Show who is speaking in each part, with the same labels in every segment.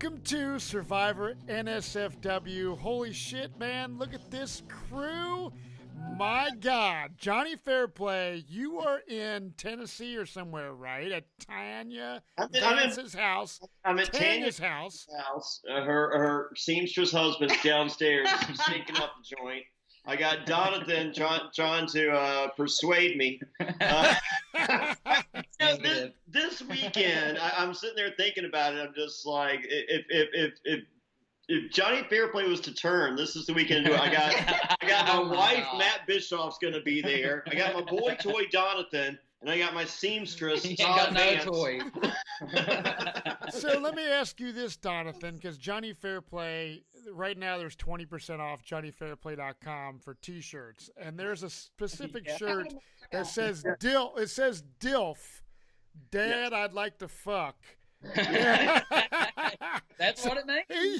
Speaker 1: Welcome to Survivor NSFW. Holy shit, man. Look at this crew. My God. Jonny Fairplay, you are in Tennessee or somewhere, right? At Tanya Vance's house.
Speaker 2: I'm at
Speaker 1: Tanya's house.
Speaker 2: Her seamstress husband's downstairs shaking up the joint. I got Jonathan trying to persuade me. This weekend, I'm sitting there thinking about it. I'm just like, if Jonny Fairplay was to turn, this is the weekend. I got my wife, Matt Bischoff's going to be there. I got my boy toy Jonathan, and I got my seamstress.
Speaker 3: You got no
Speaker 2: Vance.
Speaker 3: toy.
Speaker 1: So let me ask you this, Jonathan, because Jonny Fairplay, right now there's 20% off JonnyFairplay.com for T-shirts, and there's a specific shirt that says "Dilf." It says "Dilf." Dad, I'd like to fuck.
Speaker 3: That's what it means?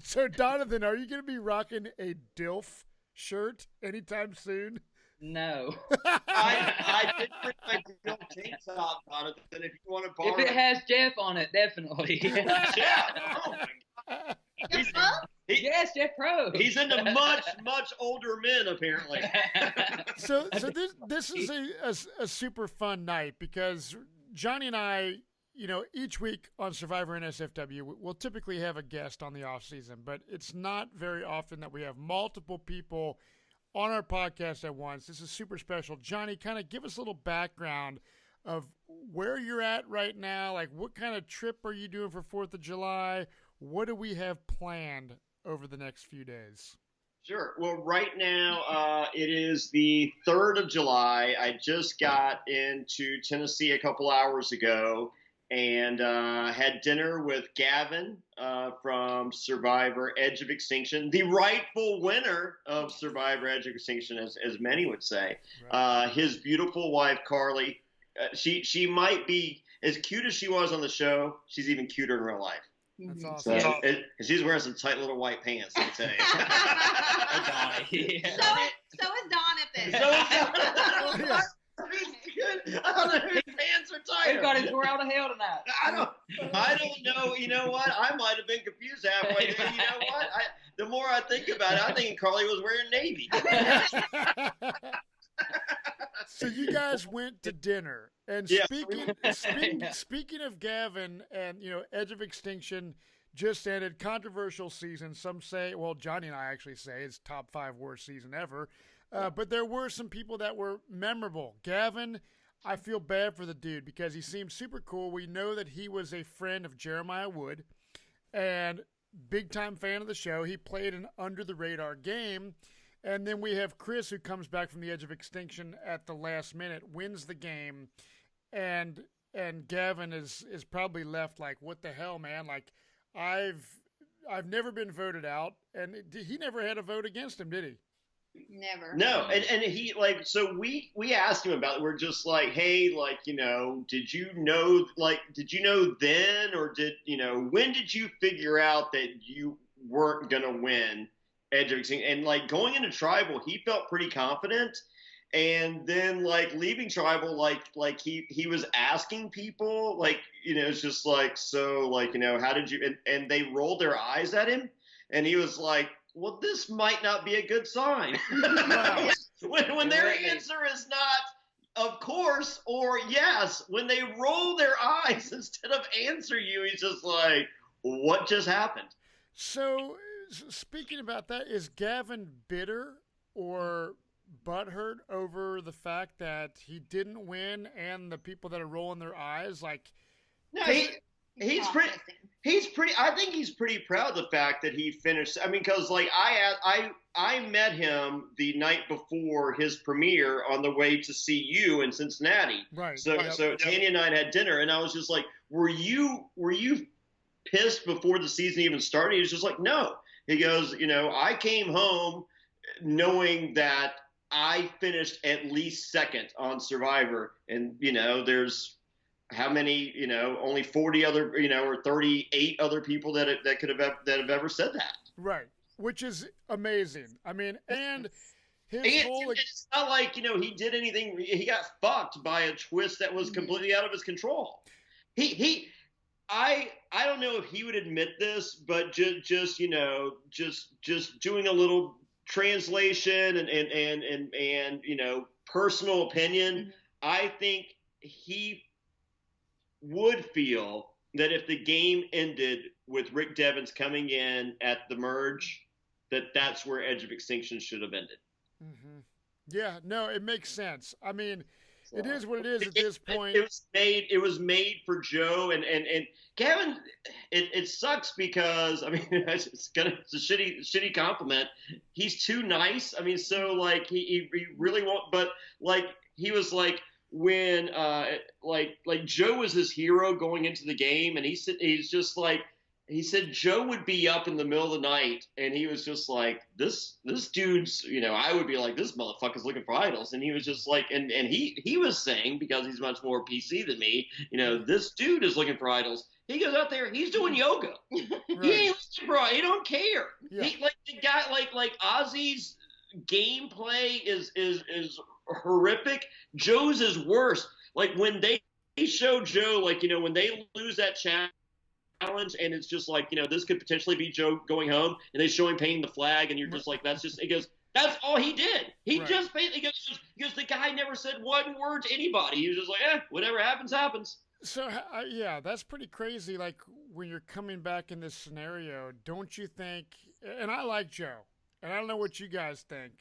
Speaker 1: So Jonathan, are you going to be rocking a DILF shirt anytime soon?
Speaker 3: No.
Speaker 2: I did bring my DILF tank top, Jonathan, if you want to borrow
Speaker 3: If it has Jeff on it, definitely.
Speaker 2: Yeah. Oh my God.
Speaker 3: Yes, Jeff Pro.
Speaker 2: He's into much older men, apparently.
Speaker 1: So this is a super fun night because Jonny and I, each week on Survivor NSFW, we'll typically have a guest on the off season, but it's not very often that we have multiple people on our podcast at once. This is super special. Jonny, kind of give us a little background of where you're at right now. Like, what kind of trip are you doing for 4th of July? What do we have planned over the next few days?
Speaker 2: Sure. Well, right now it is the 3rd of July. I just got into Tennessee a couple hours ago and had dinner with Gavin from Survivor Edge of Extinction, the rightful winner of Survivor Edge of Extinction, as many would say. Right. His beautiful wife, Carly. She might be as cute as she was on the show. She's even cuter in real life.
Speaker 1: That's awesome.
Speaker 2: So, she's wearing some tight little white pants, let me tell you.
Speaker 4: So is Jonathan.
Speaker 2: I don't know whose pants are tighter.
Speaker 3: Who got his tour out of hell tonight?
Speaker 2: I don't know. You know what? I might have been confused halfway. You know what? The more I think about it, I think Carly was wearing navy.
Speaker 1: So you guys went to dinner, and speaking of Gavin and Edge of Extinction just ended, controversial season. Some say, well, Jonny and I actually say it's top 5 worst season ever. But there were some people that were memorable. Gavin, I feel bad for the dude because he seemed super cool. We know that he was a friend of Jeremiah Wood and big time fan of the show. He played an under the radar game. And then we have Chris, who comes back from the Edge of Extinction at the last minute, wins the game, and Gavin is probably left like, what the hell, man? Like, I've never been voted out, and he never had a vote against him, did he?
Speaker 4: Never.
Speaker 2: No, and he so we asked him about it. We're just like, hey, did you know then, or when did you figure out that you weren't gonna win Edge of Extinction? And going into Tribal, he felt pretty confident, and then leaving Tribal, he was asking people, it's just how did you? And they rolled their eyes at him, and he was like, well, this might not be a good sign. when their answer is not of course or yes, when they roll their eyes instead of answer you, he's just like, what just happened?
Speaker 1: So speaking about that, is Gavin bitter or butthurt over the fact that he didn't win and the people that are rolling their eyes?
Speaker 2: No, he's pretty. I think he's pretty proud of the fact that he finished. I mean, because I met him the night before his premiere on the way to see you in Cincinnati.
Speaker 1: Right.
Speaker 2: So Tanya and I had dinner, and I was just like, "Were you pissed before the season even started?" He was just like, "No." He goes, I came home knowing that I finished at least second on Survivor, and there's how many, only 40 other, or 38 other people that have ever said that.
Speaker 1: Right. Which is amazing. I mean, and it's
Speaker 2: not like, he did anything. He got fucked by a twist that was completely out of his control. I don't know if he would admit this, but just you know just doing a little translation and you know personal opinion.
Speaker 4: Mhm.
Speaker 2: I think he would feel that if the game ended with Rick Devens coming in at the merge, that's where Edge of Extinction should have ended.
Speaker 1: Mm-hmm. Yeah, no, it makes sense. I mean,
Speaker 2: So,
Speaker 1: it is what it is at this point.
Speaker 2: It was made for Joe and Gavin. It sucks because I mean it's a shitty compliment. He's too nice. I mean, so like he really won't. But like he was like when like Joe was his hero going into the game, and he's just like. He said Joe would be up in the middle of the night, and he was just like, "This dude's, you know." I would be like, "This motherfucker's looking for idols," and he was just like, and he was saying because he's much more PC than me, you know, this dude is looking for idols. He goes out there, he's doing yoga.
Speaker 1: Right.
Speaker 2: He ain't looking for, he don't care.
Speaker 1: Yeah.
Speaker 2: He like the guy like Ozzy's gameplay is horrific. Joe's is worse. Like when they show Joe, like you know, when they lose that challenge, and it's just like, you know, this could potentially be Joe going home, and they show him painting the flag, and you're just like, that's just, he goes, that's all he did. He
Speaker 1: Right.
Speaker 2: just painted, he goes, the guy never said one word to anybody. He was just like, whatever happens, happens.
Speaker 1: So yeah, that's pretty crazy. Like when you're coming back in this scenario, don't you think? And I like Joe, and I don't know what you guys think,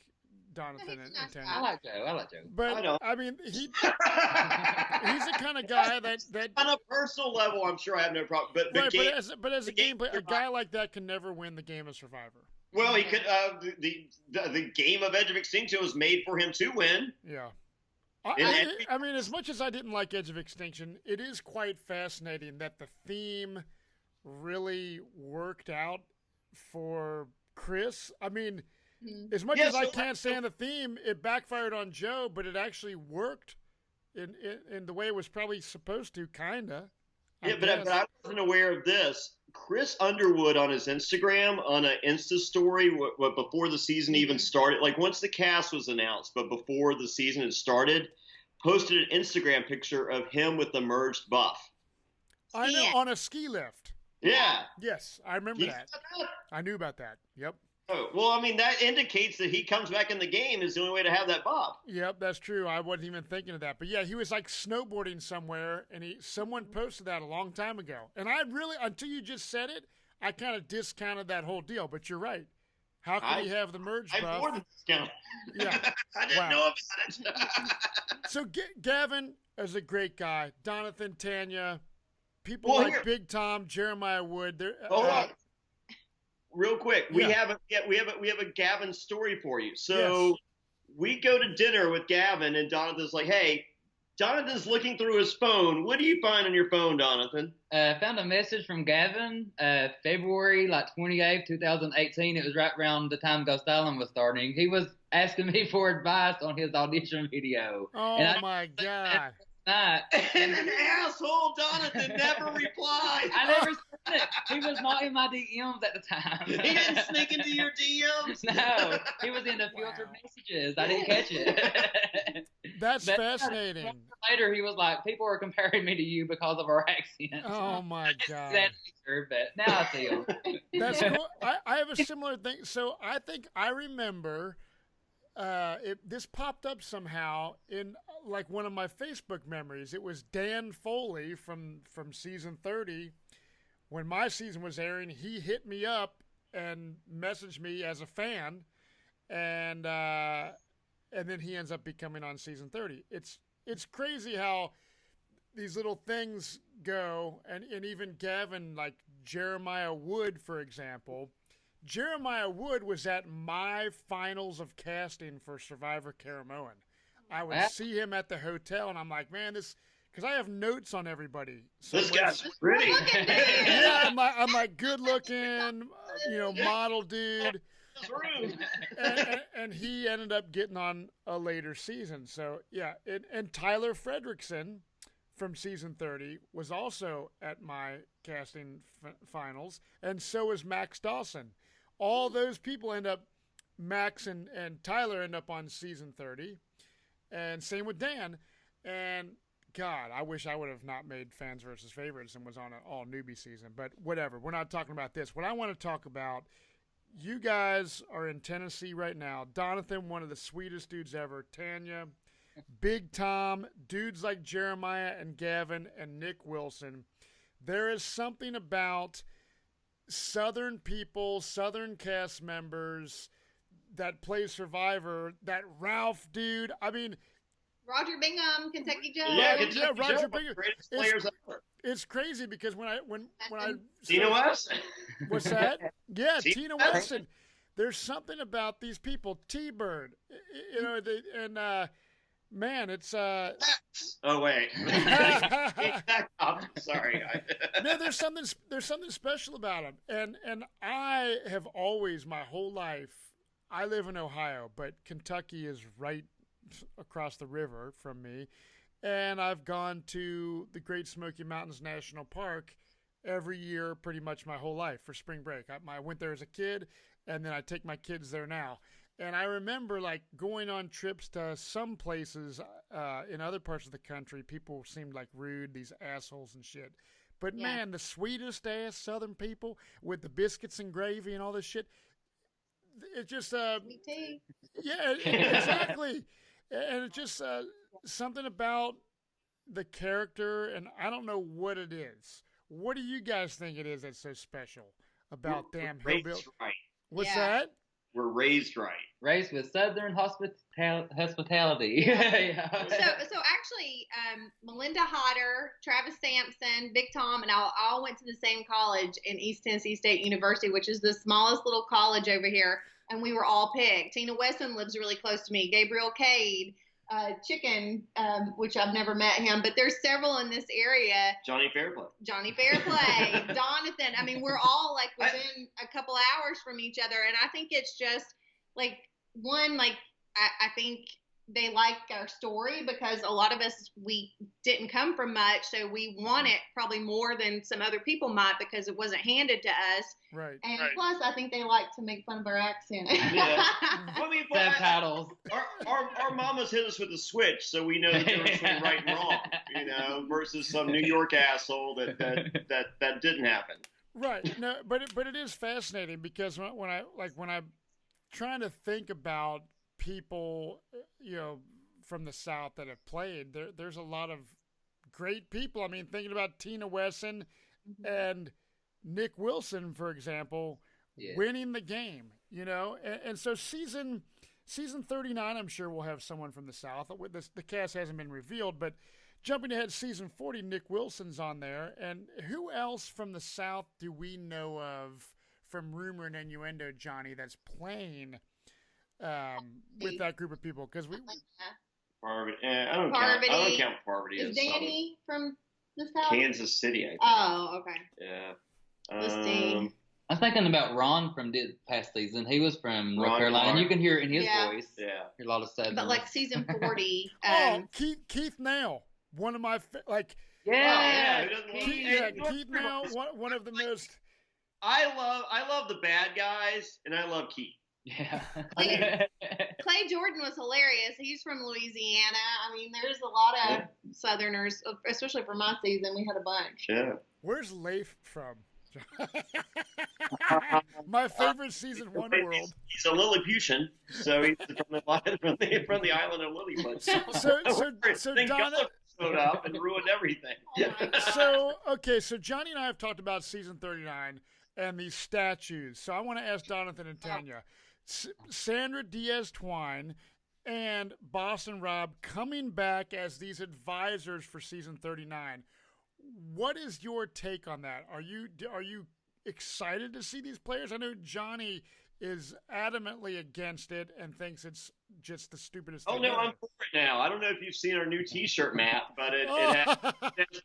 Speaker 1: Donathan and Tanya.
Speaker 3: I like Joe.
Speaker 1: But
Speaker 2: don't.
Speaker 1: I mean, he's the kind of guy that
Speaker 2: On a personal level, I'm sure I have no problem. But
Speaker 1: right,
Speaker 2: game,
Speaker 1: but as a
Speaker 2: the game
Speaker 1: gameplay, a guy like that can never win the game of Survivor.
Speaker 2: well, he could. The game of Edge of Extinction was made for him to win.
Speaker 1: Yeah.
Speaker 2: And
Speaker 1: I mean, as much as I didn't like Edge of Extinction, it is quite fascinating that the theme really worked out for Chris. I mean, as much as I can't stand the theme, it backfired on Joe, but it actually worked in the way it was probably supposed to, kinda.
Speaker 2: Yeah, but I wasn't aware of this. Chris Underwood on his Instagram, on an Insta story, what before the season even started, like once the cast was announced, but before the season had started, posted an Instagram picture of him with the merged buff.
Speaker 1: I know, on a ski lift.
Speaker 2: Yeah.
Speaker 1: Yes, I remember that. I knew about that. Yep.
Speaker 2: Oh, well, I mean, that indicates that he comes back in the game is the only way to have that buff.
Speaker 1: Yep, that's true. I wasn't even thinking of that. But yeah, he was like snowboarding somewhere, and someone posted that a long time ago. And I really, until you just said it, I kind of discounted that whole deal. But you're right. How can he have the merge buff?
Speaker 2: I more than discounted.
Speaker 1: Yeah.
Speaker 2: I didn't know about it.
Speaker 1: So Gavin is a great guy. Donathan, Tanya, people
Speaker 2: Well,
Speaker 1: like
Speaker 2: here-
Speaker 1: Big Tom, Jeremiah Wood. They're,
Speaker 2: Hold on. Real quick, we
Speaker 1: Yeah.
Speaker 2: have a Gavin story for you. So we go to dinner with Gavin, and Donathan's like, "Hey, Jonathan's looking through his phone. What do you find on your phone, Donathan?"
Speaker 3: Found a message from Gavin, February 28th, 2018. It was right around the time Ghost Island was starting. He was asking me for advice on his audition video.
Speaker 1: Oh my God.
Speaker 3: Night.
Speaker 2: And an asshole Donathan never replied.
Speaker 3: I never seen it. He was not in my DMs at the time.
Speaker 2: He didn't sneak into your DMs.
Speaker 3: No, he was in the filtered messages. I didn't catch it.
Speaker 1: That's
Speaker 3: But
Speaker 1: fascinating.
Speaker 3: later, he was like, "People are comparing me to you because of our accent."
Speaker 1: Oh my God.
Speaker 3: But now I see him.
Speaker 1: That's cool. I have a similar thing. So I think I remember this popped up somehow in like one of my Facebook memories. It was Dan Foley from season 30. When my season was airing, he hit me up and messaged me as a fan, and then he ends up becoming on season 30. It's crazy how these little things go, and even Gavin, like Jeremiah Wood, for example. Jeremiah Wood was at my finals of casting for Survivor Caramoan. I would see him at the hotel, and I'm like, man, this, because I have notes on everybody. So
Speaker 2: This guy's pretty.
Speaker 1: yeah, I'm like good looking, model dude. And he ended up getting on a later season. So yeah, and Tyler Fredrickson from season 30 was also at my casting finals, and so was Max Dawson. All those people Max and Tyler end up on season 30, and same with Dan. And God, I wish I would have not made fans versus favorites and was on an all newbie season. But whatever. We're not talking about this. What I want to talk about, you guys are in Tennessee right now. Donathan, one of the sweetest dudes ever. Tanya, Big Tom, dudes like Jeremiah and Gavin and Nick Wilson. There is something about Southern people, Southern cast members that play Survivor. That Ralph dude. I mean,
Speaker 4: Roger Bingham, Kentucky Joe.
Speaker 2: Yeah,
Speaker 1: Roger Bingham.
Speaker 2: Greatest players ever.
Speaker 1: It's crazy because when I
Speaker 2: Tina West.
Speaker 1: What's that? Yeah,
Speaker 2: Tina
Speaker 1: Tina Wilson. There's something about these people. T-Bird, man, it's
Speaker 2: Oh wait. Sorry.
Speaker 1: No, there's something special about them, and I have always my whole life. I live in Ohio, but Kentucky is right across the river from me, and I've gone to the Great Smoky Mountains National Park every year pretty much my whole life for spring break. I went there as a kid, and then I take my kids there now. And I remember like going on trips to some places in other parts of the country. People seemed like rude, these assholes and shit. But man, the sweetest ass Southern people with the biscuits and gravy and all this shit. It just
Speaker 4: Me too.
Speaker 1: yeah, exactly. And it's just something about the character, and I don't know what it is. What do you guys think it is that's so special about damn hillbilly?
Speaker 2: Right.
Speaker 1: What's that?
Speaker 2: We're raised right.
Speaker 3: Raised with Southern hospitality. Yeah.
Speaker 4: So actually, Melinda Hodder, Travis Sampson, Big Tom, and I all went to the same college in East Tennessee State University, which is the smallest little college over here, and we were all picked. Tina Wesson lives really close to me. Gabriel Cade, Chicken, which I've never met him, but there's several in this area.
Speaker 2: Jonny Fairplay.
Speaker 4: Donathan. I mean, we're all like within a couple hours from each other, and I think it's just like I think they like our story because a lot of us, we didn't come from much, so we want it probably more than some other people might because it wasn't handed to us.
Speaker 1: Right.
Speaker 4: And plus, I think they like to make fun of our accent.
Speaker 2: Yeah. I mean,
Speaker 3: Subtitles.
Speaker 2: Our mamas hit us with a switch, so we know the difference between right and wrong, versus some New York asshole that didn't happen.
Speaker 1: Right. No, but it is fascinating because when I'm trying to think about people, from the South that have played, there's a lot of great people. I mean, thinking about Tina Wesson and Nick Wilson, for example, winning the game, and so season 39, I'm sure we'll have someone from the South. The cast hasn't been revealed, but jumping ahead, season 40, Nick Wilson's on there. And who else from the South do we know of from rumor and innuendo, Jonny, that's playing with that group of people? Because
Speaker 2: Parvati. I don't count Parvati.
Speaker 4: Is Danny from the South?
Speaker 2: Kansas City, I think.
Speaker 4: Oh, okay.
Speaker 2: Yeah.
Speaker 4: Let's see.
Speaker 3: I'm thinking about Ron from the past season. He was from North Carolina, and you can hear it in his voice.
Speaker 2: Yeah.
Speaker 3: Hear a lot of Southern.
Speaker 4: But like season 40.
Speaker 1: Keith Nail, one of my
Speaker 3: Yeah.
Speaker 1: Keith Nail, one of the most.
Speaker 2: I love the bad guys, and I love Keith.
Speaker 3: Yeah.
Speaker 4: Clay Jordan was hilarious. He's from Louisiana. I mean, there's a lot of Southerners, especially for my season. We had a bunch.
Speaker 2: Yeah.
Speaker 1: Where's Leif from? My favorite season one world.
Speaker 2: He's a Lilliputian, so he's from the island of Lilliput.
Speaker 1: So Donna
Speaker 2: showed up and ruined everything.
Speaker 1: So Jonny and I have talked about season 39 and these statues. So I want to ask Donathan and Tanya, Sandra Diaz-Twine and Boston Rob coming back as these advisors for season 39. What is your take on that? Are you excited to see these players? I know Jonny is adamantly against it and thinks it's just the stupidest thing.
Speaker 2: Oh, no, I'm for it now. I don't know if you've seen our new T-shirt, Matt, but it has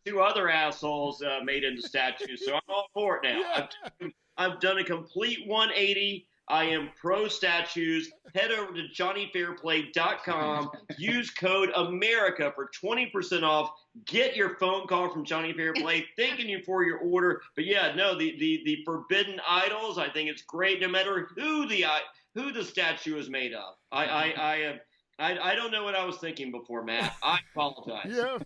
Speaker 2: two other assholes made into statues, so I'm all for it now. Yeah. I've done a complete 180. I am pro statues. Head over to JonnyFairplay.com. Use code America for 20% off. Get your phone call from Jonny Fairplay thanking you for your order. But yeah, no, the forbidden idols, I think it's great no matter who the statue is made of. I I don't know what I was thinking before, Matt. I apologize.
Speaker 1: Yeah,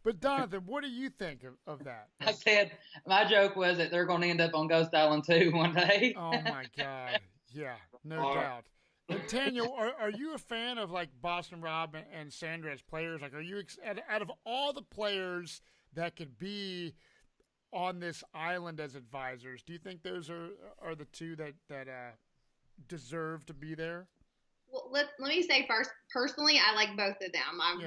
Speaker 1: but Donathan, what do you think of that?
Speaker 3: I said my joke was that they're going to end up on Ghost Island 2 one day.
Speaker 1: Oh my God! Yeah, no doubt. And Tanya, are you a fan of like Boston Rob and Sandra as players? Like, are you out of all the players that could be on this island as advisors, do you think those are the two that deserve to be there?
Speaker 4: Well, let me say first, personally, I like both of them. I'm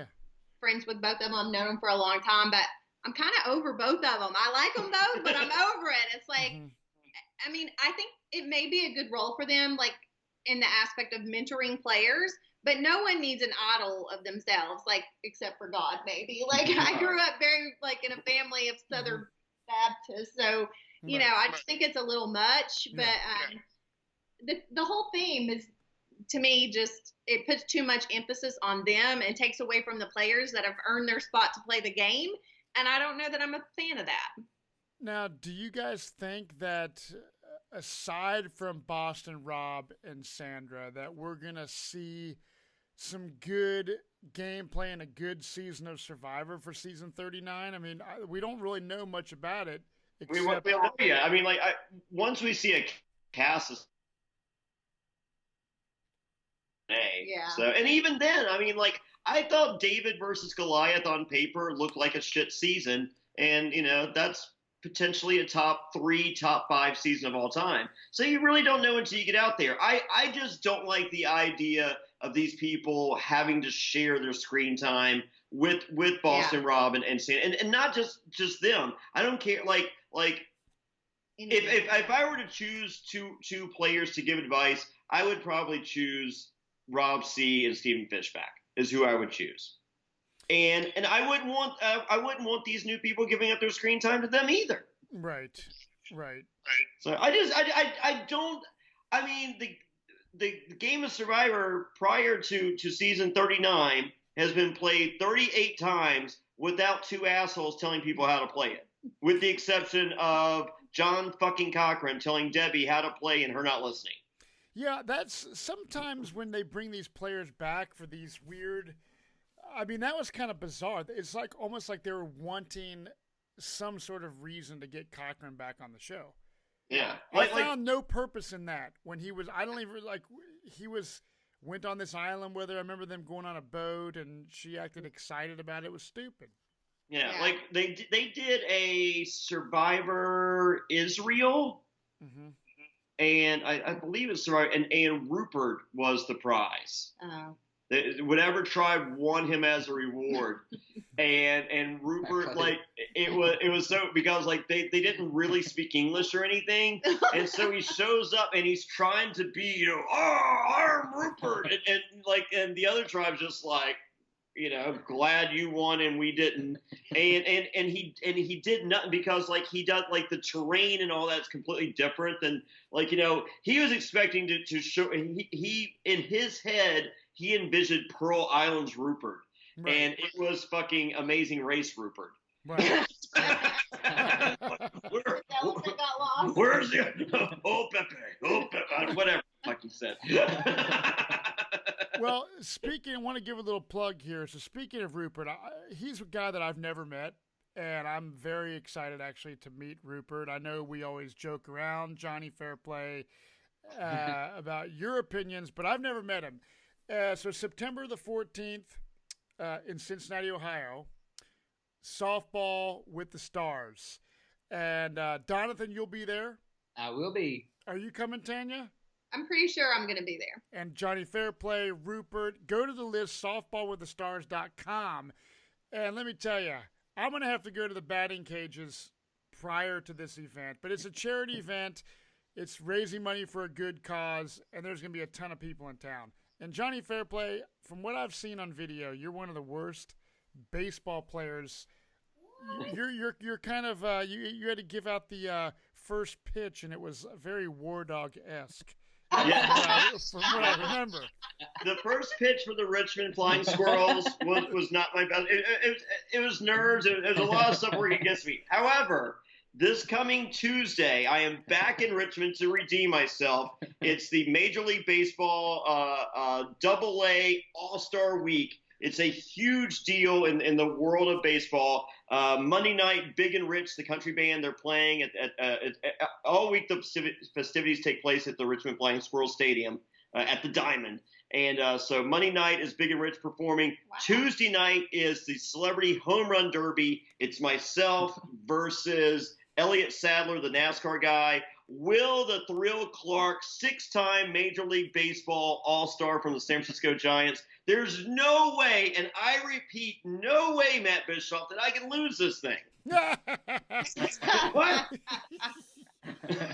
Speaker 4: friends with both of them. I've known them for a long time, but I'm kind of over both of them. I like them both, but I'm over it. It's like, I mean, I think it may be a good role for them, like in the aspect of mentoring players, but no one needs an idol of themselves, like, except for God, maybe. Like, I grew up very, like, in a family of Southern Baptists, so, you know, I just think it's a little much, but the whole theme is, to me, just it puts too much emphasis on them and takes away from the players that have earned their spot to play the game. And I don't know that I'm a fan of that.
Speaker 1: Now, do you guys think that aside from Boston Rob and Sandra, that we're going to see some good gameplay and a good season of Survivor for season 39? I mean, we don't really know much about it.
Speaker 2: We don't know yet. I mean, like, once we see a cast of So, and even then, I mean, like, I thought David versus Goliath on paper looked like a shit season, and, you know, that's potentially a top 3, top 5 season of all time. So you really don't know until you get out there. I just don't like the idea of these people having to share their screen time with Boston Rob and Sam, and not just them. I don't care. Like if I were to choose two players to give advice, I would probably choose Rob C. and Stephen Fishback is who I would choose. And I wouldn't want these new people giving up their screen time to them either.
Speaker 1: Right.
Speaker 2: So I mean, the game of Survivor prior to season 39 has been played 38 times without two assholes telling people how to play it, with the exception of John fucking Cochran telling Debbie how to play and her not listening.
Speaker 1: Yeah, that's sometimes when they bring these players back for these weird. I mean, that was kind of bizarre. It's like almost like they were wanting some sort of reason to get Cochran back on the show.
Speaker 2: Yeah,
Speaker 1: I found no purpose in that when he was. I don't even went on this island with her. I remember them going on a boat, and she acted excited about it. It was stupid.
Speaker 2: Yeah, like they did a Survivor Israel. Mm-hmm. And I believe it's Survivor, and Rupert was the prize. Oh. Whatever tribe won him as a reward, and Rupert, like, it was so, because like they didn't really speak English or anything, and so he shows up and he's trying to be, you know, I'm Rupert, and the other tribe's just like, you know, glad you won and we didn't, and he did nothing, because like he does, like, the terrain and all that's completely different than, like, you know, he was expecting to show, he in his head he envisioned Pearl Island's Rupert, right. And it was fucking Amazing Race Rupert. Right. Where's the oh Pepe, whatever the fuck he said.
Speaker 1: Well, I want to give a little plug here. So speaking of Rupert, he's a guy that I've never met, and I'm very excited actually to meet Rupert. I know we always joke around, Jonny Fairplay, about your opinions, but I've never met him. So September the 14th in Cincinnati, Ohio, softball with the Stars. And Donathan, you'll be there?
Speaker 3: I will be.
Speaker 1: Are you coming, Tanya?
Speaker 4: I'm pretty sure I'm going to be there.
Speaker 1: And Jonny Fairplay, Rupert, go to the list, softballwiththestars.com. And let me tell you, I'm going to have to go to the batting cages prior to this event. But it's a charity event. It's raising money for a good cause, and there's going to be a ton of people in town. And Jonny Fairplay, from what I've seen on video, you're one of the worst baseball players. You're kind of you had to give out the first pitch, and it was very War Dog-esque.
Speaker 2: Yeah.
Speaker 1: From what I remember.
Speaker 2: The first pitch for the Richmond Flying Squirrels was not my best. It was nerves. It was a lot of stuff working against me. However, This coming Tuesday, I am back in Richmond to redeem myself. It's the Major League Baseball Double-A All-Star Week. It's a huge deal in the world of baseball. Monday night, Big and Rich, the country band, they're playing all week. The festivities take place at the Richmond Flying Squirrel Stadium at the Diamond. And so Monday night is Big and Rich performing. Wow. Tuesday night is the Celebrity Home Run Derby. It's myself versus Elliott Sadler, the NASCAR guy. Will the Thrill Clark, 6-time Major League Baseball All-Star from the San Francisco Giants. There's no way, and I repeat, no way, Matt Bischoff, that I can lose this thing. What?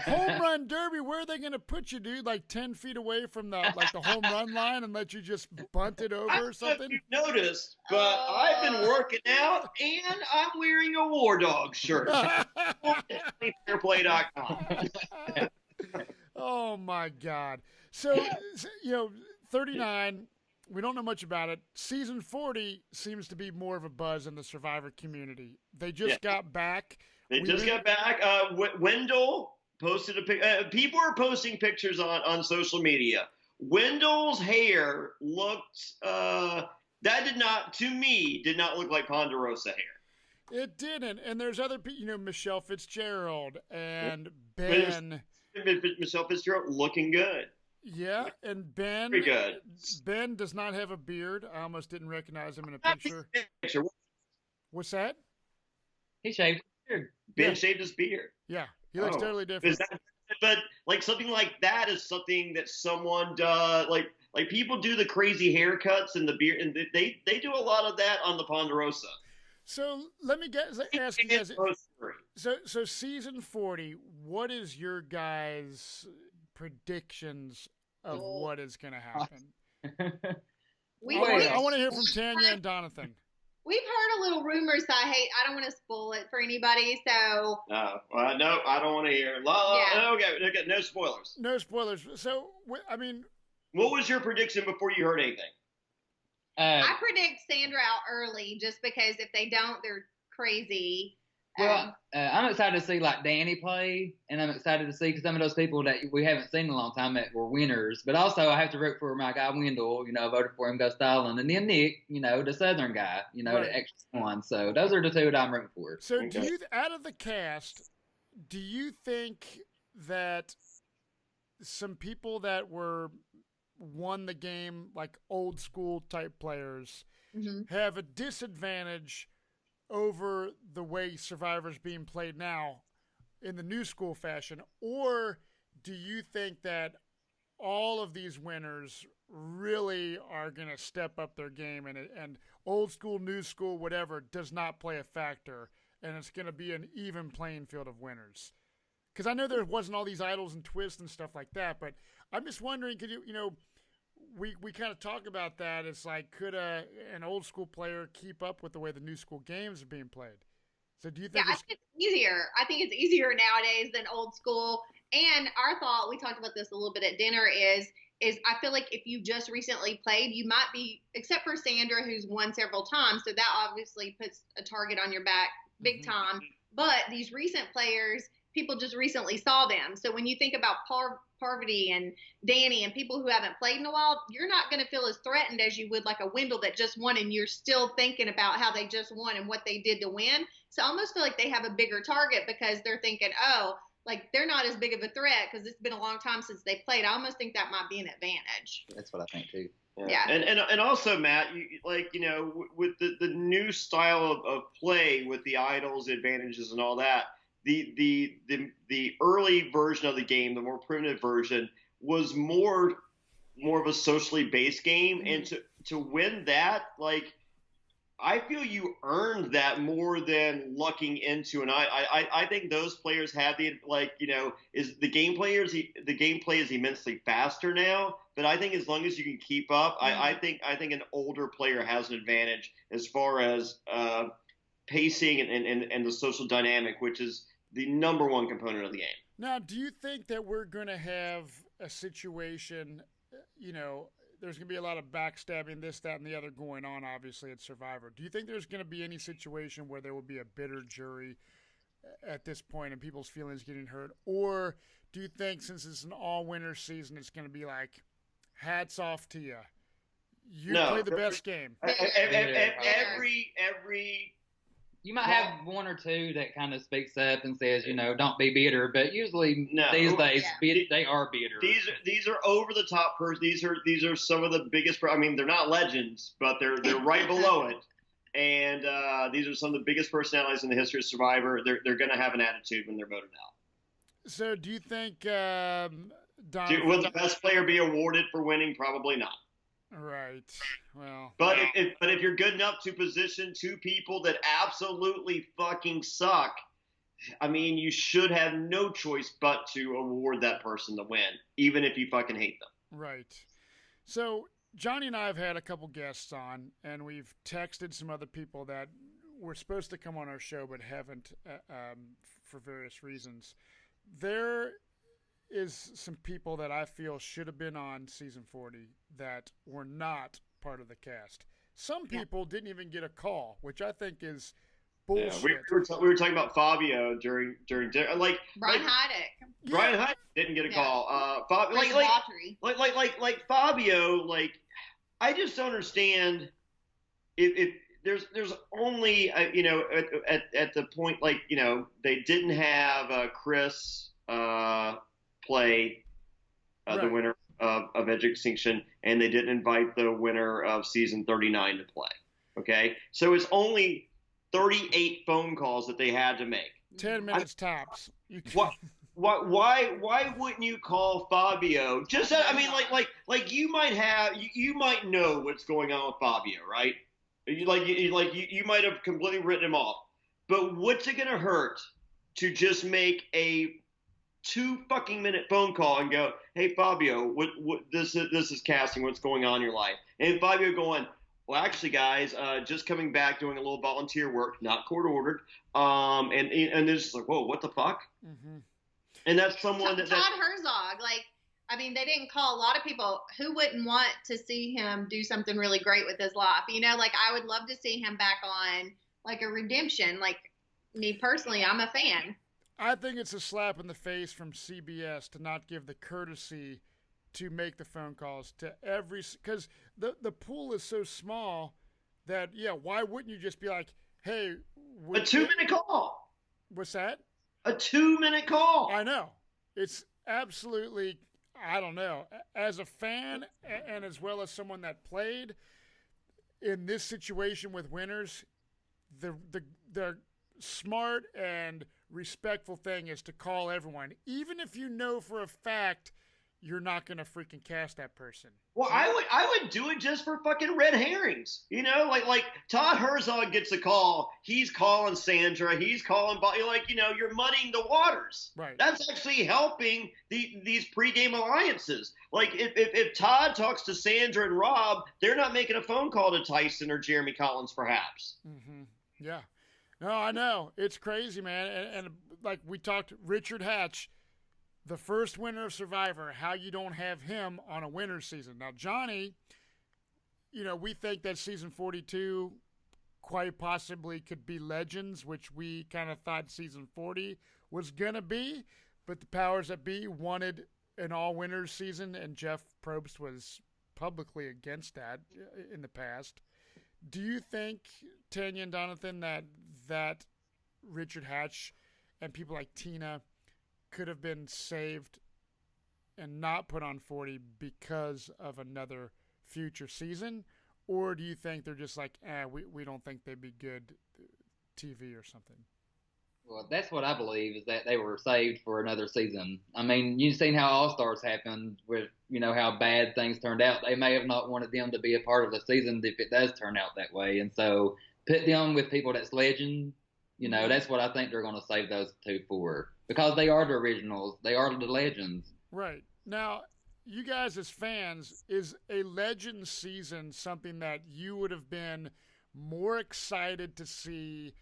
Speaker 1: Home run derby, where are they going to put you, dude? Like 10 feet away from the home run line and let you just bunt it over or something?
Speaker 2: I don't know if you noticed, but I've been working out and I'm wearing a War Dog shirt. Fairplay.com.
Speaker 1: Oh, my God. So, 39, we don't know much about it. Season 40 seems to be more of a buzz in the Survivor community. They just got back.
Speaker 2: They just got back. Wendell posted a picture. People are posting pictures on social media. Wendell's hair looked, to me, did not look like Ponderosa hair.
Speaker 1: It didn't. And there's other people, Michelle Fitzgerald and Ben.
Speaker 2: Michelle Fitzgerald looking good.
Speaker 1: Yeah, and Ben.
Speaker 2: Pretty good.
Speaker 1: Ben does not have a beard. I almost didn't recognize him in a picture. What's that?
Speaker 3: He shaved.
Speaker 2: Ben shaved his beard.
Speaker 1: Yeah, he looks totally different.
Speaker 2: But like something like that is something that someone does. Like people do the crazy haircuts and the beard, and they do a lot of that on the Ponderosa.
Speaker 1: So let me ask you guys. So season 40, what is your guys' predictions of what is going to happen? I want to hear from Tanya and Donathan.
Speaker 4: We've heard a little rumors. I don't want to spoil it for anybody. So.
Speaker 2: No, I don't want to hear. Okay, no spoilers.
Speaker 1: No spoilers. So,
Speaker 2: what was your prediction before you heard anything?
Speaker 4: I predict Sandra out early just because if they don't, they're crazy.
Speaker 3: Well, I'm excited to see like Danny play, and I'm excited to see some of those people that we haven't seen in a long time that were winners. But also, I have to root for my guy Wendell. Voted for him, Gus Styling, and then Nick. The Southern guy.
Speaker 1: Right.
Speaker 3: The extra one. So those are the two that I'm rooting for.
Speaker 1: So, out of the cast, do you think that some people that won the game, like old school type players, have a disadvantage over the way Survivor's being played now in the new school fashion? Or do you think that all of these winners really are going to step up their game and old school, new school, whatever, does not play a factor, and it's going to be an even playing field of winners? Because I know there wasn't all these idols and twists and stuff like that, but I'm just wondering, could we kind of talk about that. It's like, could an old school player keep up with the way the new school games are being played? So do you think?
Speaker 4: Yeah, I think it's easier. I think it's easier nowadays than old school. And our thought, we talked about this a little bit at dinner, is I feel like if you just recently played, you might be, except for Sandra, who's won several times, so that obviously puts a target on your back big time. But these recent players, people just recently saw them. So when you think about Parvati and Danny and people who haven't played in a while, you're not going to feel as threatened as you would like a Wendell that just won, and you're still thinking about how they just won and what they did to win. So I almost feel like they have a bigger target because they're thinking, they're not as big of a threat because it's been a long time since they played. I almost think that might be an advantage.
Speaker 3: That's what I think too.
Speaker 2: Yeah. And also, Matt, with the new style of play with the idols, advantages, and all that, the early version of the game, the more primitive version, was more of a socially based game, and to win that, I feel you earned that more than lucking into. And I think those players have is the gameplay is immensely faster now. But I think as long as you can keep up, I think an older player has an advantage as far as pacing and the social dynamic, which is the number one component of the game.
Speaker 1: Now, do you think that we're going to have a situation, there's going to be a lot of backstabbing, this, that, and the other going on, obviously, at Survivor. Do you think there's going to be any situation where there will be a bitter jury at this point and people's feelings getting hurt? Or do you think since it's an all-winner season, it's going to be like, hats off to you? You play the best game.
Speaker 2: Every
Speaker 3: you might have one or two that kind of speaks up and says, don't be bitter, but usually these days they are bitter.
Speaker 2: These are over the top These are some of the biggest. I mean, they're not legends, but they're right below it. And these are some of the biggest personalities in the history of Survivor. They're going to have an attitude when they're voted out.
Speaker 1: So, do you think
Speaker 2: will the best player be awarded for winning? Probably not.
Speaker 1: Right. Well,
Speaker 2: but if you're good enough to position two people that absolutely fucking suck, I mean, you should have no choice but to award that person the win, even if you fucking hate them.
Speaker 1: Right. So Jonny and I have had a couple guests on, and we've texted some other people that were supposed to come on our show but haven't for various reasons. There is some people that I feel should have been on season 40 that were not part of the cast. Some people didn't even get a call, which I think is bullshit.
Speaker 2: Yeah, we were talking about Fabio during
Speaker 4: Brian Heidick.
Speaker 2: Brian Heidick didn't get a call. Like Fabio, like I just don't understand if there's only at the point they didn't have Chris play the winner of Extinction, and they didn't invite the winner of season 39 to play. Okay, so it's only 38 phone calls that they had to make.
Speaker 1: 10 minutes tops.
Speaker 2: Why wouldn't you call Fabio? Just like you might know what's going on with Fabio, right? You might have completely written him off. But what's it gonna hurt to just make a 2 fucking minute phone call and go, hey Fabio, what this is casting, what's going on in your life? And Fabio going, well, actually, guys, just coming back, doing a little volunteer work, not court ordered. And they're just like, whoa, what the fuck? Mm-hmm. And that's someone
Speaker 4: Todd Herzog, they didn't call a lot of people. Who wouldn't want to see him do something really great with his life? I would love to see him back on like a redemption. Like me personally, I'm a fan.
Speaker 1: I think it's a slap in the face from CBS to not give the courtesy to make the phone calls to because the pool is so small that, why wouldn't you just be like, hey.
Speaker 2: A 2-minute call.
Speaker 1: What's that?
Speaker 2: A 2-minute call.
Speaker 1: I know. It's absolutely, I don't know. As a fan and as well as someone that played in this situation with winners, the smart and respectful thing is to call everyone, even if you know for a fact you're not going to freaking cast that person.
Speaker 2: Well, I would do it just for fucking red herrings. Like Todd Herzog gets a call. He's calling Sandra. He's calling, you're muddying the waters.
Speaker 1: Right.
Speaker 2: That's actually helping these pregame alliances. Like if Todd talks to Sandra and Rob, they're not making a phone call to Tyson or Jeremy Collins, perhaps.
Speaker 1: Mm-hmm. Yeah. No, I know. It's crazy, man. And like we talked, Richard Hatch, the first winner of Survivor, how you don't have him on a winner's season. Now, Jonny, we think that season 42 quite possibly could be Legends, which we kind of thought season 40 was going to be, but the powers that be wanted an all-winners season, and Jeff Probst was publicly against that in the past. Do you think, Tanya and Donathan, that Richard Hatch and people like Tina could have been saved and not put on 40 because of another future season? Or do you think they're just like, we don't think they'd be good TV or something?
Speaker 3: Well, that's what I believe, is that they were saved for another season. I mean, you've seen how All-Stars happened with, how bad things turned out. They may have not wanted them to be a part of the season if it does turn out that way. And so put them with people that's legend. That's what I think they're going to save those two for. Because they are the originals. They are the legends.
Speaker 1: Right. Now, you guys as fans, is a legend season something that you would have been more excited to see,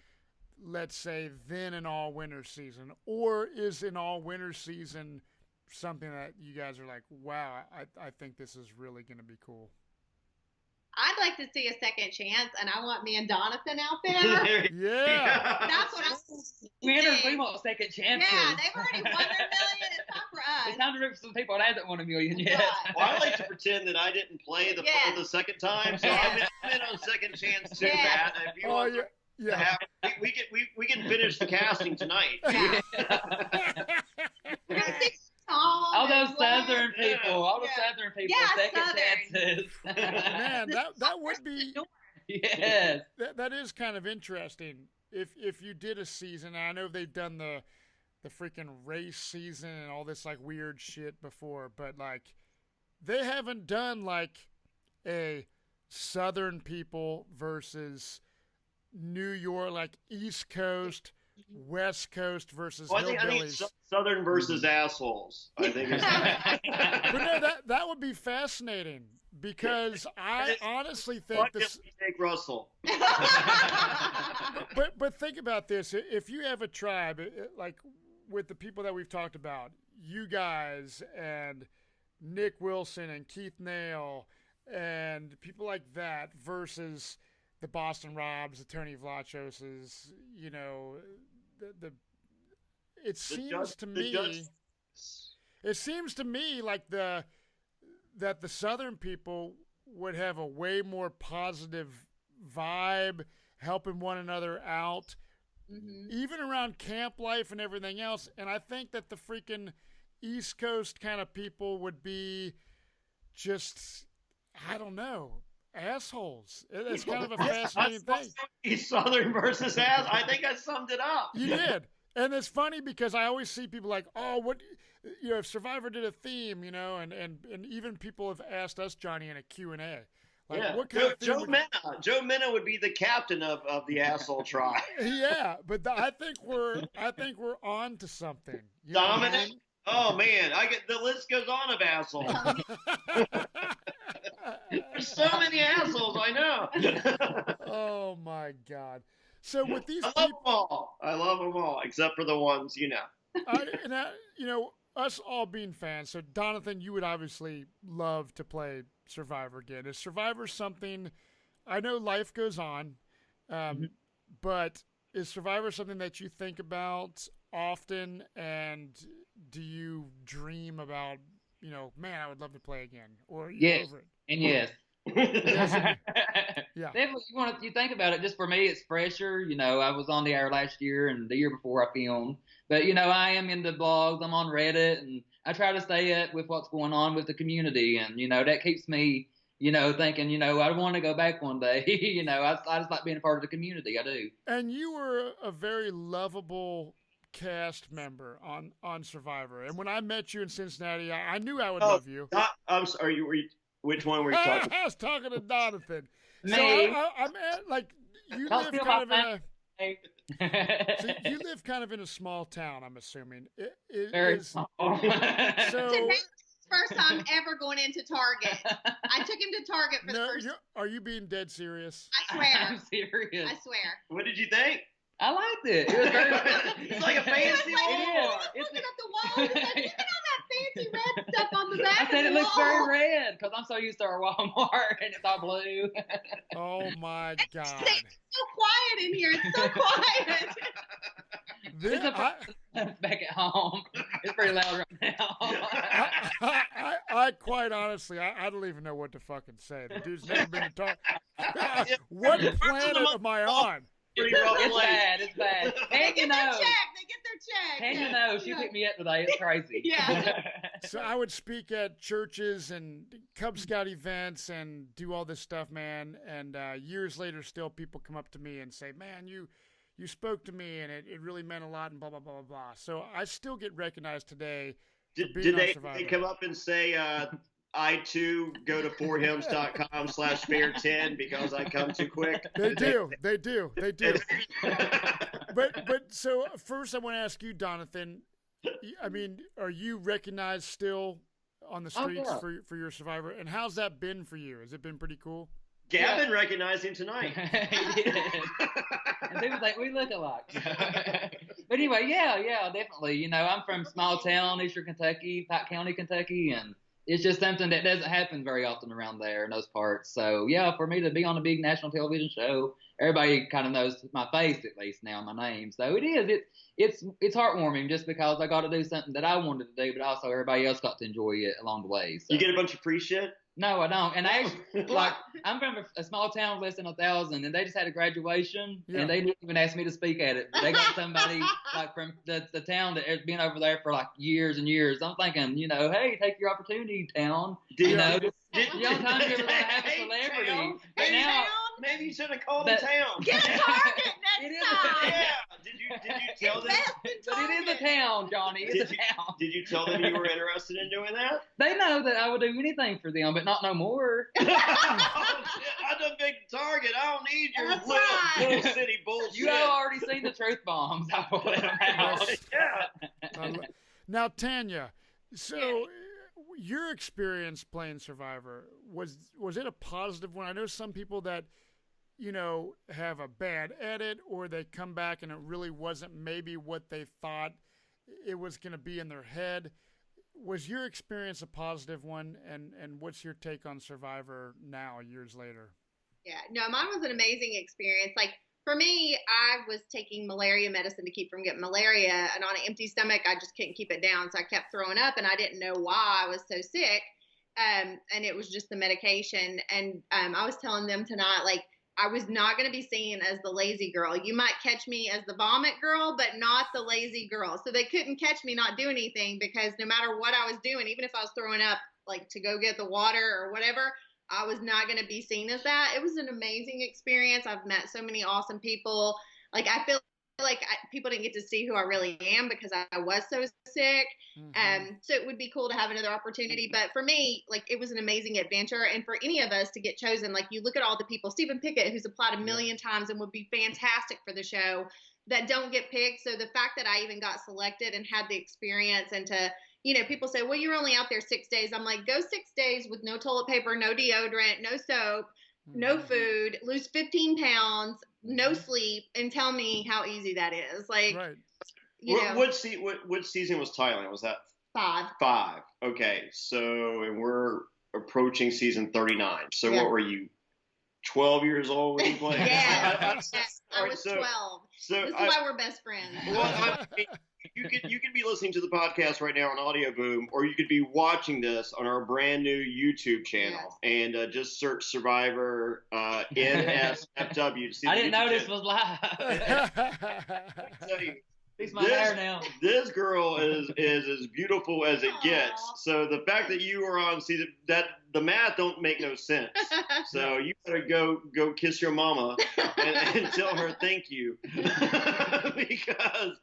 Speaker 1: let's say, than an all-winner season? Or is an all-winner season something that you guys are like, wow, I think this is really going to be cool?
Speaker 4: I'd like to see a second chance, and I want me and Donathan out there.
Speaker 1: Yeah.
Speaker 4: That's what I'm
Speaker 3: Winners, we want second chances.
Speaker 4: Yeah, they've already won their $1 million. It's time for us.
Speaker 3: It's time to root for some people that hasn't won $1 million yet.
Speaker 4: Right.
Speaker 2: Well, I like to pretend that I didn't play the second time, so I'm in on second chance too, Matt. If you want to have, we can finish the casting tonight.
Speaker 4: Yeah. We're gonna see Tom
Speaker 3: All those
Speaker 4: and
Speaker 3: Southern people, all the Southern people, second chances.
Speaker 1: Man, that would be.
Speaker 3: Yes.
Speaker 1: That is kind of interesting. If you did a season, I know they've done the freaking race season and all this like weird shit before, but like they haven't done like a Southern people versus New York, like East Coast, West Coast versus hillbillies.
Speaker 2: I think Southern versus assholes. I think it's
Speaker 1: But no, that would be fascinating because I honestly think this.
Speaker 2: Take Russell.
Speaker 1: But think about this: if you have a tribe like with the people that we've talked about, you guys and Nick Wilson and Keith Nail and people like that versus the Boston Robs, the Tony Vlachoses, you know, it seems to me like that the Southern people would have a way more positive vibe, helping one another out, even around camp life and everything else. And I think that the freaking East Coast kind of people would be just, I don't know, assholes. It's kind of a fascinating thing.
Speaker 2: Southern versus ass. I think I summed it up.
Speaker 1: You did. And it's funny because I always see people like, oh, what, you know, if Survivor did a theme, you know, and even people have asked us, Jonny, in a Q&A. Like, what kind of theme
Speaker 2: Joe Minna would be the captain of the asshole tribe.
Speaker 1: Yeah, but I think we're on to something. You
Speaker 2: Dominic.
Speaker 1: Know what I mean?
Speaker 2: Oh man, the list goes on of assholes. There's so many assholes, I know.
Speaker 1: Oh my God! So with these,
Speaker 2: I love them all, except for the ones you know.
Speaker 1: You know, us all being fans. So Donathan, you would obviously love to play Survivor again. Is Survivor something? I know life goes on, but is Survivor something that you think about often? And do you dream about, you know, man, I would love to play again? Or are you over it?
Speaker 3: And yes.
Speaker 1: Yeah.
Speaker 3: Definitely, you think about it. Just for me, it's fresher. You know, I was on the air last year and the year before I filmed. But you know, I am into blogs. I'm on Reddit, and I try to stay up with what's going on with the community. And you know, that keeps me, you know, thinking, you know, I want to go back one day. You know, I just like being a part of the community. I do. And
Speaker 1: you were a very lovable cast member on Survivor. And when I met you in Cincinnati, I knew I would love you.
Speaker 2: I'm sorry. Which one were you talking?
Speaker 1: I was talking to Donathan.
Speaker 3: Me.
Speaker 1: So I'm at, like, you live kind of in a. So you live kind of in a small town, I'm assuming.
Speaker 3: Very small.
Speaker 1: So
Speaker 4: first time ever going into Target. I took him to Target for the first time.
Speaker 1: Are you being dead serious?
Speaker 4: I swear.
Speaker 3: I'm serious.
Speaker 4: I swear.
Speaker 2: What did you think?
Speaker 3: I liked it. It was very.
Speaker 2: It's like a fancy
Speaker 4: wall. Looking at the wall. He's like, look at all that fancy red stuff on the back.
Speaker 3: I said it looks very red because I'm so used to our Walmart and it's all blue.
Speaker 1: Oh my God!
Speaker 4: It's so quiet in here. It's so quiet.
Speaker 3: Back at home, it's pretty loud right now.
Speaker 1: I quite honestly, I don't even know what to fucking say. The dude's never been to talk. What planet am I on?
Speaker 3: It's bad. And
Speaker 4: They get their check.
Speaker 3: And you know, she picked me up today. It's crazy.
Speaker 4: Yeah.
Speaker 1: So I would speak at churches and Cub Scout events and do all this stuff, man. And years later, still people come up to me and say, man, you spoke to me and it really meant a lot and blah, blah, blah, blah, blah. So I still get recognized today.
Speaker 2: Did they come up and say, I too go to forhims.com/fair10 because I come too quick?
Speaker 1: They do. But so first I want to ask you, Donathan, I mean, are you recognized still on the streets for your Survivor? And how's that been for you? Has it been pretty cool?
Speaker 2: Gavin recognized him tonight.
Speaker 3: And people think we look alike. But anyway, yeah, definitely. You know, I'm from small town, Eastern Kentucky, Pike County, Kentucky, and it's just something that doesn't happen very often around there in those parts. So yeah, for me to be on a big national television show, everybody kind of knows my face at least now, my name. So it's heartwarming just because I got to do something that I wanted to do, but also everybody else got to enjoy it along the way. So.
Speaker 2: You get a bunch of free shit?
Speaker 3: No, I don't. And I actually, like, I'm from a small town of less than 1,000, and they just had a graduation, and they didn't even ask me to speak at it. They got somebody like from the town that has been over there for like years and years. I'm thinking, hey, take your opportunity, town. The only time you're ever gonna have a celebrity.
Speaker 2: Town?
Speaker 3: But now,
Speaker 2: maybe you should have called it town.
Speaker 4: Get a Target next time.
Speaker 2: Yeah. Did you tell them?
Speaker 3: But it is a town, Johnny. It's a town.
Speaker 2: Did you tell them you were interested in doing that?
Speaker 3: They know that I would do anything for them, but not no more.
Speaker 2: Oh, shit. I'm a big Target. I don't need your little city bullshit.
Speaker 3: You have already seen the truth bombs. I will let them out.
Speaker 2: Yeah.
Speaker 1: Now, Tanya, so your experience playing Survivor, was it a positive one? I know some people that, have a bad edit, or they come back and it really wasn't maybe what they thought it was going to be in their head. Was your experience a positive one, and what's your take on Survivor now, years later?
Speaker 4: Yeah, no, mine was an amazing experience. Like, for me, I was taking malaria medicine to keep from getting malaria, and on an empty stomach, I just couldn't keep it down, so I kept throwing up, and I didn't know why I was so sick, and it was just the medication, and I was telling them tonight, like, I was not going to be seen as the lazy girl. You might catch me as the vomit girl, but not the lazy girl. So they couldn't catch me not doing anything, because no matter what I was doing, even if I was throwing up, like, to go get the water or whatever, I was not going to be seen as that. It was an amazing experience. I've met so many awesome people. Like, I feel like people didn't get to see who I really am because I was so sick. So it would be cool to have another opportunity. But for me, like, it was an amazing adventure. And for any of us to get chosen, like, you look at all the people, Stephen Pickett, who's applied a million times and would be fantastic for the show, that don't get picked. So the fact that I even got selected and had the experience, and to, people say, well, you're only out there 6 days. I'm like, go 6 days with no toilet paper, no deodorant, no soap, no food, lose 15 pounds, no sleep, and tell me how easy that is. Like,
Speaker 2: what season was Thailand? Was that
Speaker 4: 5?
Speaker 2: 5. Okay. So, and we're approaching season 39. So what were you, 12 years old when you played?
Speaker 4: I was 12.
Speaker 2: So
Speaker 4: this is why we're best friends.
Speaker 2: Well, you could be listening to the podcast right now on Audio Boom, or you could be watching this on our brand new YouTube channel, and just search Survivor NSFW to see.
Speaker 3: I didn't know this was live. Fix my hair now.
Speaker 2: This girl is as beautiful as it gets. So the fact that you are on, that the math don't make no sense. So you better go kiss your mama and tell her thank you, because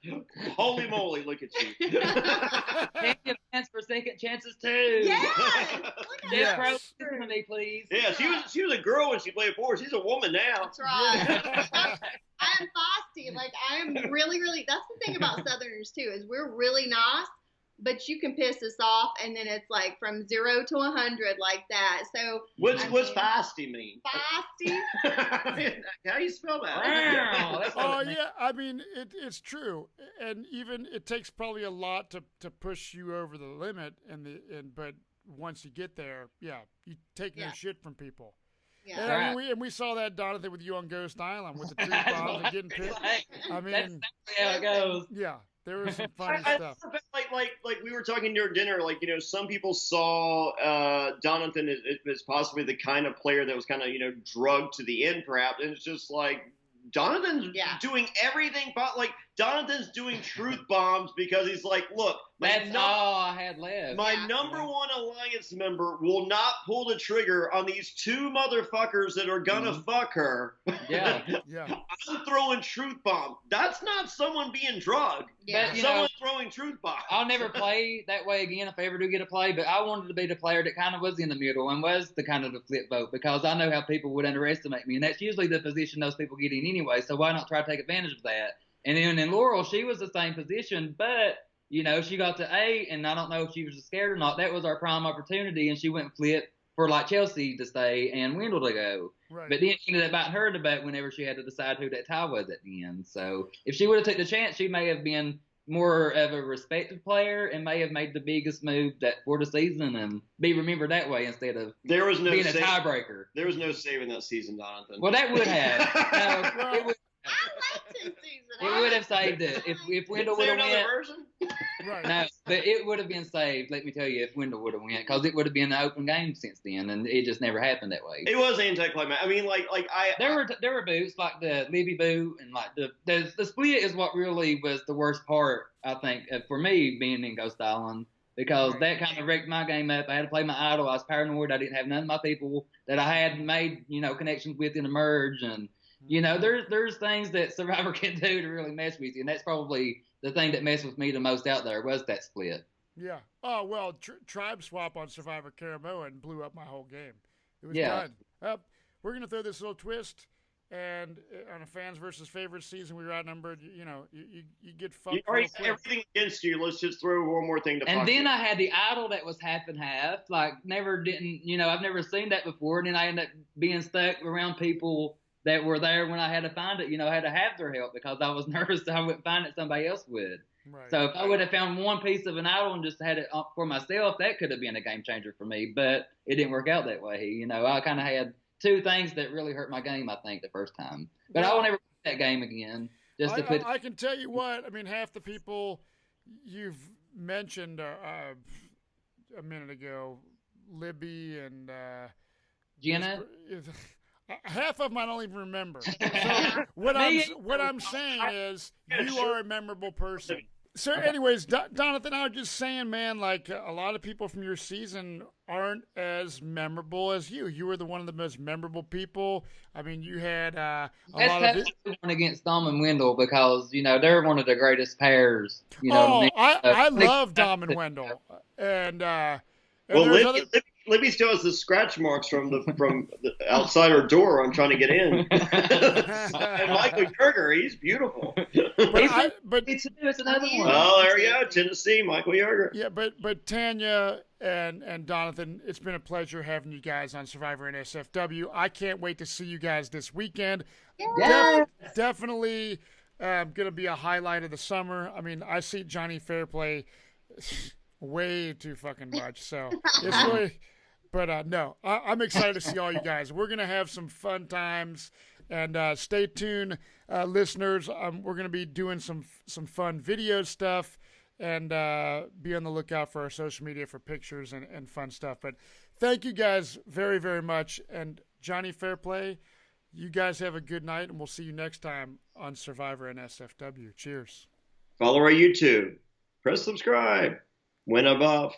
Speaker 2: holy moly, look at you.
Speaker 3: Can't give Vance for second chances too.
Speaker 4: Yeah.
Speaker 3: To me, please.
Speaker 2: Yeah, she was a girl when she played before. She's a woman now.
Speaker 4: That's right. I am feisty. Like, I am really, really, that's the thing about Southerners too, is we're really nice, but you can piss us off, and then it's like from 0 to 100 like that. So
Speaker 2: what's feisty mean?
Speaker 4: Feisty?
Speaker 2: How do you spell that?
Speaker 1: Oh yeah, I mean it's true, and even it takes probably a lot to push you over the limit, but once you get there, you take no shit from people. Yeah. And I mean, we saw that, Jonathan, with you on Ghost Island with the truth bombs and getting pissed. I mean, that's
Speaker 3: exactly how it goes.
Speaker 1: Yeah, there was some funny stuff.
Speaker 2: Like we were talking during dinner. Like, some people saw Jonathan as possibly the kind of player that was kind of drugged to the end, perhaps. And it's just like Jonathan's doing everything, but like Jonathan's doing truth bombs because he's like, look,
Speaker 3: that's all I had left.
Speaker 2: My number one alliance member will not pull the trigger on these 2 motherfuckers that are gonna fuck her.
Speaker 3: Yeah.
Speaker 2: I'm throwing truth bombs. That's not someone being drugged.
Speaker 3: Yeah.
Speaker 2: That's someone throwing truth bombs.
Speaker 3: I'll never play that way again if I ever do get a play, but I wanted to be the player that kind of was in the middle and was the kind of the flip vote, because I know how people would underestimate me, and that's usually the position those people get in anyway, so why not try to take advantage of that? And then in Laurel, she was the same position, but, she got to 8, and I don't know if she was scared or not. That was our prime opportunity, and she went and flipped for, like, Chelsea to stay and Wendell to go. Right. But then she ended up biting her in the butt whenever she had to decide who that tie was at the end. So if she would have took the chance, she may have been more of a respected player and may have made the biggest move for the season and be remembered that way instead of being a tiebreaker.
Speaker 2: There was no saving that season, Jonathan.
Speaker 3: Well, that would have. No, it would.
Speaker 4: I liked his season.
Speaker 3: It would have saved it if Wendell would have went.
Speaker 1: Right.
Speaker 3: No, but it would have been saved. Let me tell you, if Wendell would have went, because it would have been an open game since then, and it just never happened that way.
Speaker 2: It was anticlimactic. I mean,
Speaker 3: there were boots like the Libby boot and like the split is what really was the worst part, I think, for me being in Ghost Island, because that kind of wrecked my game up. I had to play my idol. I was paranoid. I didn't have none of my people that I had made connections with in the merge, and there's things that Survivor can do to really mess with you, and that's probably the thing that messed with me the most out there was that split.
Speaker 1: Yeah. Oh, well, Tribe Swap on Survivor Caramoan blew up my whole game. It was done. We're going to throw this little twist, and on a fans versus favorites season, we were outnumbered. You get fucked.
Speaker 2: You already had everything against you. Let's just throw one more thing to
Speaker 3: And then I had the idol that was half and half. Like, I've never seen that before, and then I ended up being stuck around people that were there when I had to find it, I had to have their help because I was nervous that I wouldn't find it, somebody else would.
Speaker 1: Right.
Speaker 3: So if I would have found one piece of an idol and just had it for myself, that could have been a game changer for me, but it didn't work out that way. I kind of had two things that really hurt my game, I think, the first time. But I will never play that game again.
Speaker 1: I can tell you what, I mean, half the people you've mentioned a minute ago, Libby and
Speaker 3: Jenna.
Speaker 1: Half of them I don't even remember. So what I'm saying is you are a memorable person. So anyways, Jonathan, I was just saying, man, like a lot of people from your season aren't as memorable as you. You were one of the most memorable people. I mean, you had a lot of
Speaker 3: one against Dom and Wendell because, they're one of the greatest pairs.
Speaker 1: I love Dom and Wendell. And
Speaker 2: Libby still has the scratch marks from the outside her door on trying to get in. And Michael Yerger, he's beautiful.
Speaker 3: But it's another one.
Speaker 2: Oh, there you go, Tennessee, Michael Yerger.
Speaker 1: Yeah, but Tanya and Jonathan, it's been a pleasure having you guys on Survivor NSFW. I can't wait to see you guys this weekend.
Speaker 3: Yeah.
Speaker 1: Definitely going to be a highlight of the summer. I mean, I see Jonny Fairplay way too fucking much, so it's really. But no, I'm excited to see all you guys. We're going to have some fun times, and stay tuned, listeners. We're going to be doing some fun video stuff, and be on the lookout for our social media for pictures and fun stuff. But thank you guys very, very much. And Jonny Fairplay, you guys have a good night, and we'll see you next time on Survivor NSFW. Cheers.
Speaker 2: Follow our YouTube. Press subscribe. Win a buff.